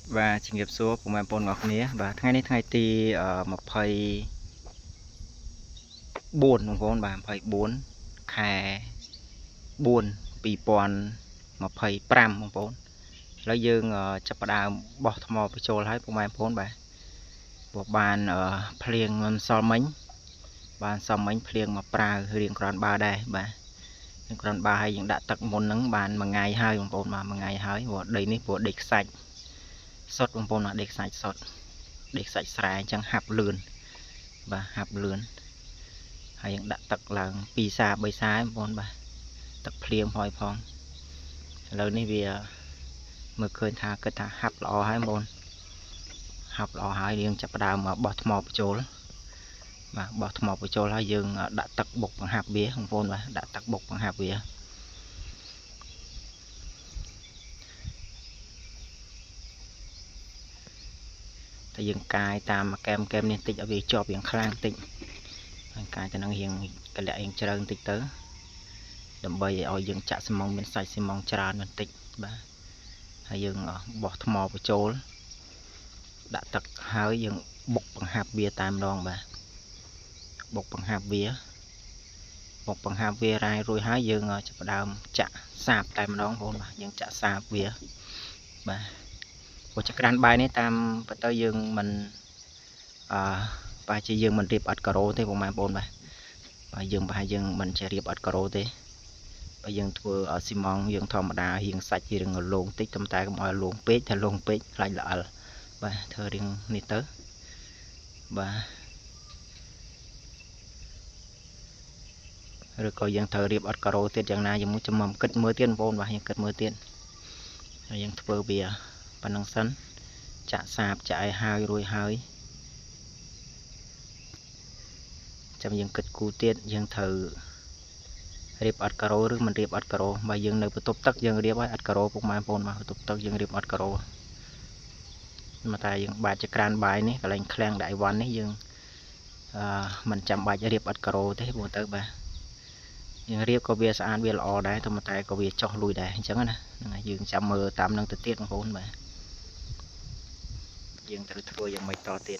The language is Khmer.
và trình nghiệp số của mình bồn ngọc nía vàថ្ងៃនេះថ្ងៃទី24បងប្អូនបាទ24ខែ4 2025បងប្អូនឥឡូវយើងចាប់ផ្ដើមបោះថ្មបញ្ចូលហើយបងប្អូនបាទព្រោះបានភ្លៀងមិនសល់មិញបានសមមិញភ្លៀងមកប្រាវរៀងក្រាន់បាដែរបាទរៀងក្រាន់បាហើយយើងដាក់ទឹកមុនហ្នឹងបានមួយថ្ងៃហើយបងប្អូនបាទមួយថ្ងៃហើយព្រោះដីនេះព្រោះដីខ្សាច់សុតបងប្អូនបាទដីខ្សាច់សុតដីខ្សាច់ស្រែអញ្ចឹងហាប់លឿនបាទហាប់លឿនហើយយើងដាក់ទឹកឡើង2សា3សាបងប្អូនបាទទឹកភ្លៀងផងឥឡូវនេះវាមើលឃើញថាគិតថាហាប់ល្អហើយបងប្អូនហាប់ល្អហើយយើងចាប់ផ្ដើមបោះថ្មបញ្ចូលបាទបោះថ្មបញ្ចូលហើយយើងដាក់ទឹកបុកបង្ហាប់វាបងប្អូនបាទដាក់ទឹកបុកបង្ហាប់វាតែយើងកាយតាមកែមនេះតិចឲ្យវាជាប់រៀងខ្លាំងតិចហើយកាយទៅនឹងរៀងកលាក់រៀងជ្រៅបន្តិចទៅដើម្បីឲ្យយើងចាក់ស៊ីម៉ងមានសាច់ស៊ីម៉ងច្រើនបន្តិចបាទហើយយើងបោះថ្មបញ្ចូលដាក់ទឹកហើយយើងបុកបង្ហាប់វាតែម្ដងបាទបុកបង្ហាប់វារាយរួចហើយយើងចាប់ផ្ដើមចាក់សាបតែម្ដងបងប្អូនបាទយើងចាក់សាបវាបាទព្រោះចក្រានបាយនេះតាមពិតទៅយើងមិនប្រហែលជាយើងមិនរៀបអត់ការ៉ូទេបងប្អូនបាទយើងប្រហែលយើងមិនចេះរៀបអត់ការ៉ូទេបើយើងធ្វើស៊ីម៉ងយើងធម្មតារៀងសាច់រៀងលងតិចតែកុំឲ្យលងពេកថាលងពេកខ្លាចល្អិលបាទធ្វើរៀងនេះទៅបាទឬក៏យើងត្រូវរៀបអត់ការ៉ូទៀតយ៉ាងណាយើងមួយចាំគិតមើលទៀតបងប្អូនបាទយើងគិតមើលទៀតហើយយើងធ្វើវាប៉ុណ្ណឹងសិនចាក់សាបចាក់ឲ្យហើយរួចហើយចាំយើងគិតគូទៀតយើងត្រូវរៀបអត់ការ៉ូឬមិនរៀបអត់ការ៉ូបើយើងនៅបន្ទប់ទឹកយើងរៀបឲ្យអត់ការ៉ូពុកម៉ែបងប្អូនមកបន្ទប់ទឹកយើងរៀបអត់ការ៉ូមកតែយើងបាចចក្រានបាយនេះកន្លែងឃ្លាំងដាក់អីវ៉ាន់នេះយើងមិនចាំបាច់រៀបអត់ការ៉ូទេបងទៅបាទយើងរៀបក៏វាស្អាតវាល្អដែរតែក៏វាចោះលួយដែរអញ្ចឹងណាហ្នឹងហើយយើងចាំមើលតាមនឹងទៅទៀតបងប្អូនបាទយើងត្រូវធ្វើយ៉ាងម៉េចតទៀត